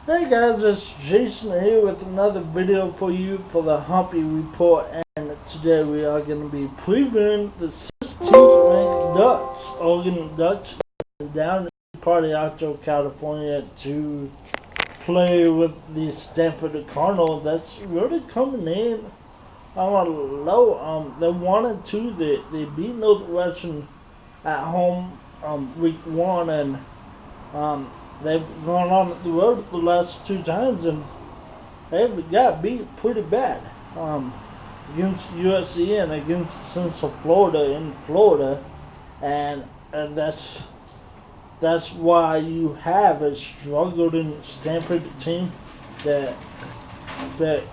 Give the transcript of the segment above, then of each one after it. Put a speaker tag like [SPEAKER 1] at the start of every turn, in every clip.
[SPEAKER 1] Hey guys, it's Jason here with another video for you for the Humpy Report, and today we are going to be previewing the 16th ranked Ducks, Oregon Ducks, down in Party Alto, California to play with the Stanford Cardinal. That's really coming in on a low. They're 1-2. They beat Northwestern at home week 1, and um, they've gone on the road the last two times and they've got beat pretty bad against USC and against Central Florida in Florida, and that's why you have a struggling Stanford team that that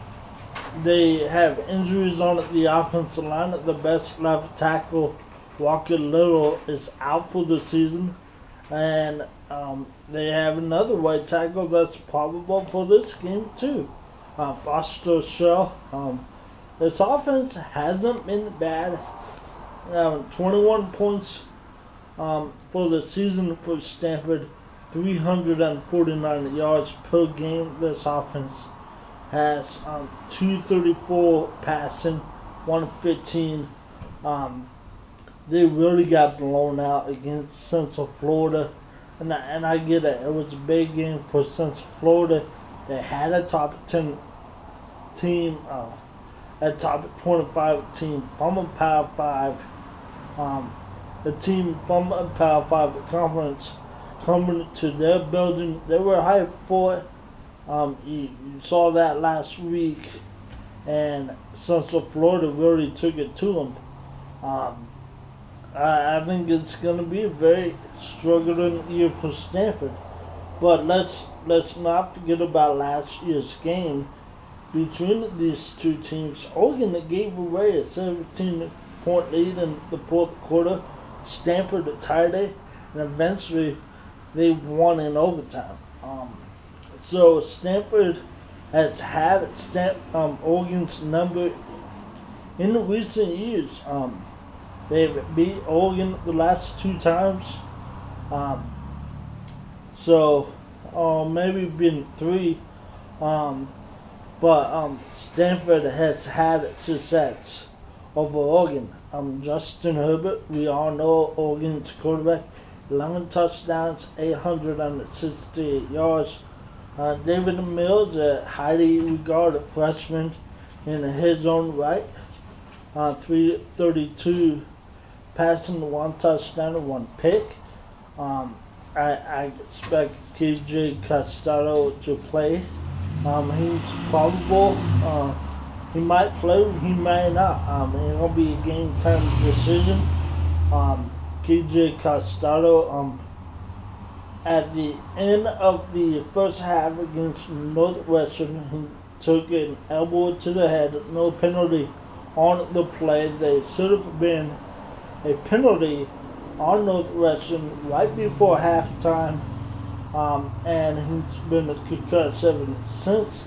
[SPEAKER 1] they have injuries on the offensive line. The best left tackle, Walker Little, is out for the season, and they have another right tackle that's probable for this game too. Foster Shell. This offense hasn't been bad. 21 points for the season for Stanford. 349 yards per game. This offense has 234 passing, 115. They really got blown out against Central Florida, and I get it. It was a big game for Central Florida. They had a top 10 team, a top 25 team from a Power 5. The team from a Power 5 conference coming to their building. They were hyped for it. You saw that last week, and Central Florida really took it to them. I think it's going to be a very struggling year for Stanford. But let's not forget about last year's game between these two teams. Oregon gave away a 17-point lead in the fourth quarter. Stanford tied it, and eventually they won in overtime. So Stanford has had Oregon's number in recent years. They've beat Oregon the last two times. Maybe been three. But Stanford has had success over Oregon. Justin Herbert, we all know Oregon's quarterback, 11 touchdowns, 868 yards. David Mills, a highly regarded freshman in his own right, 332 passing, 1 touchdown and 1 pick. I expect KJ Castado to play. He's probable. He might play, he may not. It will be a game time decision. KJ Castado, at the end of the first half against Northwestern, he took an elbow to the head. No penalty on the play. There should have been a penalty on Northwestern right before halftime, and he's been concussed ever since.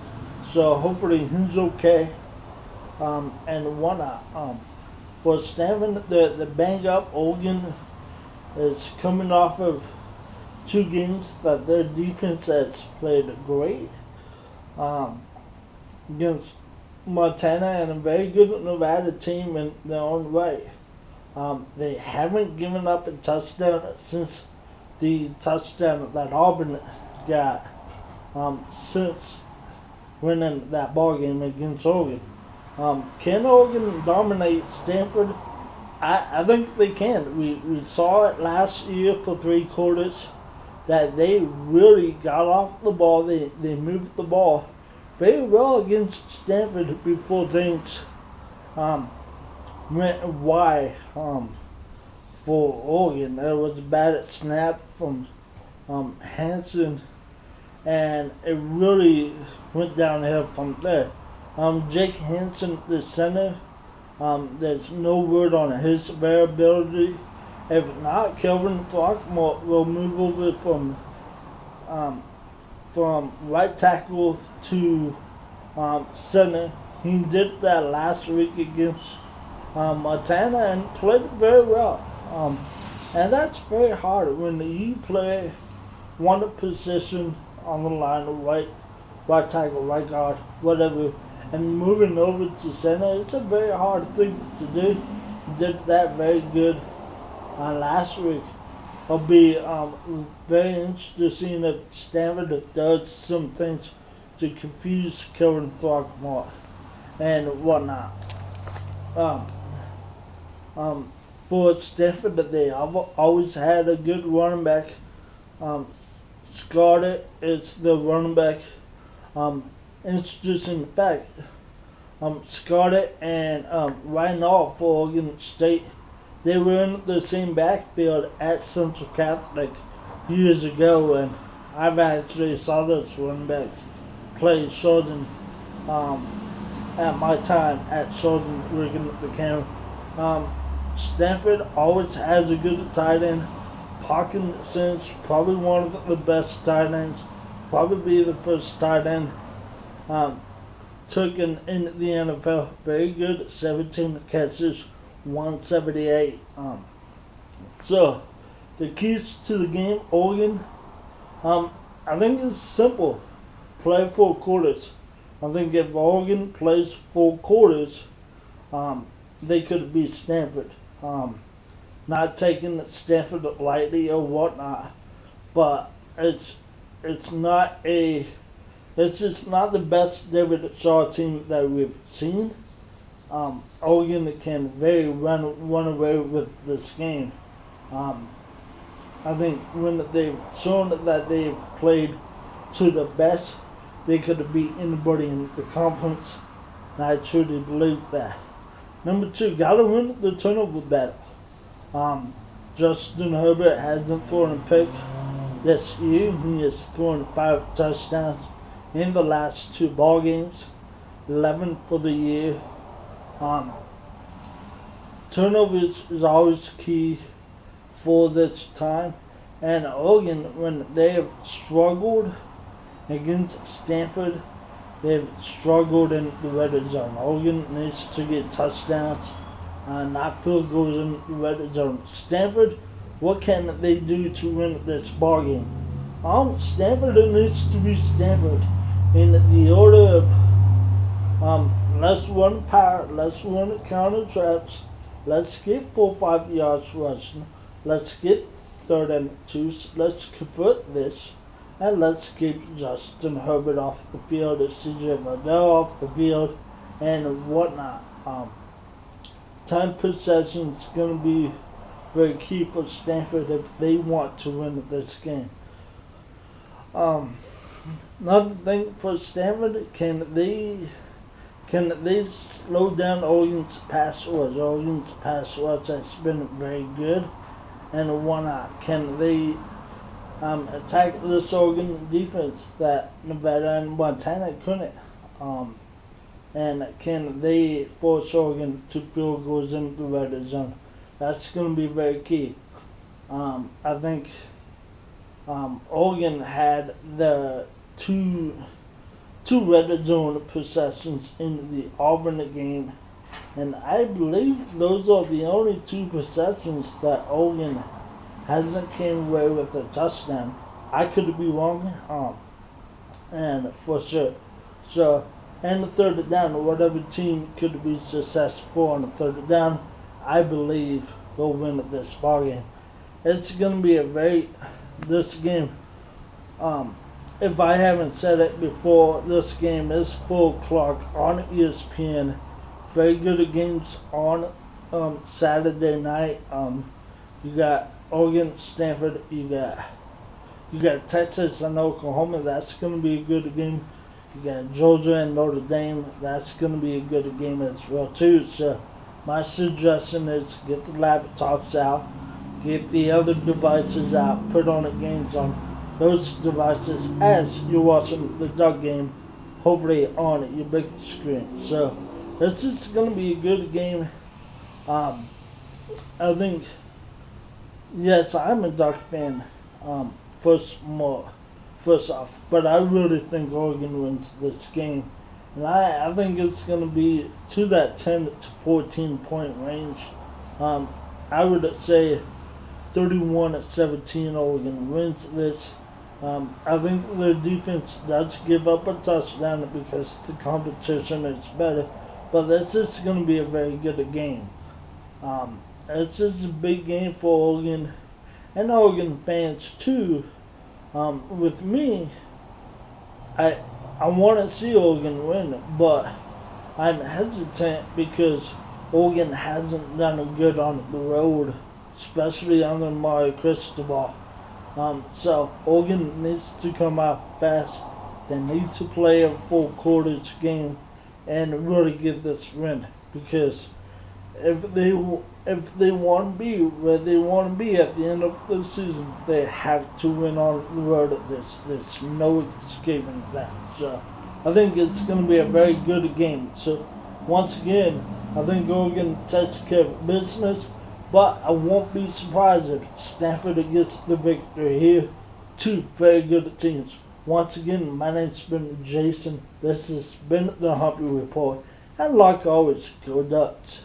[SPEAKER 1] So hopefully he's okay. And one for Stanford, the banged up Oregon is coming off of 2 games that their defense has played great against Montana and a very good Nevada team in their own right. They haven't given up a touchdown since the touchdown that Auburn got since winning that ball game against Oregon. Can Oregon dominate Stanford? I think they can. We saw it last year for 3 quarters that they really got off the ball. They moved the ball very well against Stanford before things went wide for Oregon. There was a bad snap from Hansen, and it really went downhill from there. Jake Hansen, the center, there's no word on his availability. If not, Kelvin Throckmorton will move over from right tackle to center. He did that last week against Montana and played very well. And that's very hard when you play one position on the line, right tackle, right guard, whatever, and moving over to center. It's a very hard thing to do. Did that very good last week. It'll be very interesting if Stanford does some things to confuse Kevin Throckmorton and whatnot. Um, for Stanford, they have always had a good running back. Scarlett is the running back. Interesting fact. Scarlett and Ryan Off for Oregon State, they were in the same backfield at Central Catholic years ago, and I've actually saw those running backs play Sheridan at my time at Sheridan working at the camp. Stanford always has a good tight end. Parkinson's probably one of the best tight ends, probably the first tight end took in the NFL. Very good, 17 catches, 178. So the keys to the game, Oregon, I think it's simple. Play 4 quarters. I think if Oregon plays 4 quarters, they could beat Stanford. Not taking Stanford lightly or whatnot, but it's just not the best David Shaw team that we've seen. Oregon can very run away with this game. I think when they've shown that they've played to the best, they could have beat anybody in the conference, and I truly believe that. Number 2, gotta win the turnover battle. Justin Herbert hasn't thrown a pick this year. He has thrown 5 touchdowns in the last 2 ball games, 11 for the year. Turnovers is always key for this time, and Oregon, when they have struggled against Stanford, they've struggled in the red zone. Oregon needs to get touchdowns, not field goals in the red zone. Stanford, what can they do to win this ball game? Stanford needs to be Stanford in the order of let's run power, let's run counter traps, let's get 4 or 5 yards rushing, let's get 3rd and 2s, let's convert this, and let's keep Justin Herbert off the field, CJ Verdell off the field, and whatnot. Time possession is going to be very key for Stanford if they want to win this game. Another thing for Stanford, can they slow down Oregon's pass rush? Oregon's pass rush has been very good, and whatnot. Can they attack this Oregon defense that Nevada and Montana couldn't? And can they force Oregon to field goals in the red zone? That's going to be very key. I think Oregon had the two red zone possessions in the Auburn game, and I believe those are the only 2 possessions that Oregon hasn't came away with a touchdown. I could be wrong, and for sure. So, and the 3rd down, whatever team could be successful on the 3rd down, I believe will win this ball game. It's going to be this game, if I haven't said it before, this game is 4 o'clock on ESPN. Very good games on Saturday night. You got Oregon, Stanford, you got Texas and Oklahoma. That's going to be a good game. You got Georgia and Notre Dame. That's going to be a good game as well too. So my suggestion is get the laptops out, get the other devices out, put on the games on those devices as you're watching the Duck game, hopefully on your big screen. So this is going to be a good game. I think, yes, I'm a Duck fan. First off, but I really think Oregon wins this game, and I think it's going to be to that 10 to 14 point range. I would say 31-17 Oregon wins this. I think the defense does give up a touchdown because the competition is better, but this is going to be a very good game. This is a big game for Oregon and Oregon fans too. With me, I I want to see Oregon win, but I'm hesitant because Oregon hasn't done good on the road, especially under Mario Cristobal. So Oregon needs to come out fast. They need to play a full quarters game and really get this win because if they if they want to be where they want to be at the end of the season, they have to win on the road. There's no escaping that. So I think it's going to be a very good game. So once again, I think Oregon takes care of business, but I won't be surprised if Stanford gets the victory here. Two very good teams. Once again, my name's been Jason. This has been the Humpy Report. And like always, go Ducks.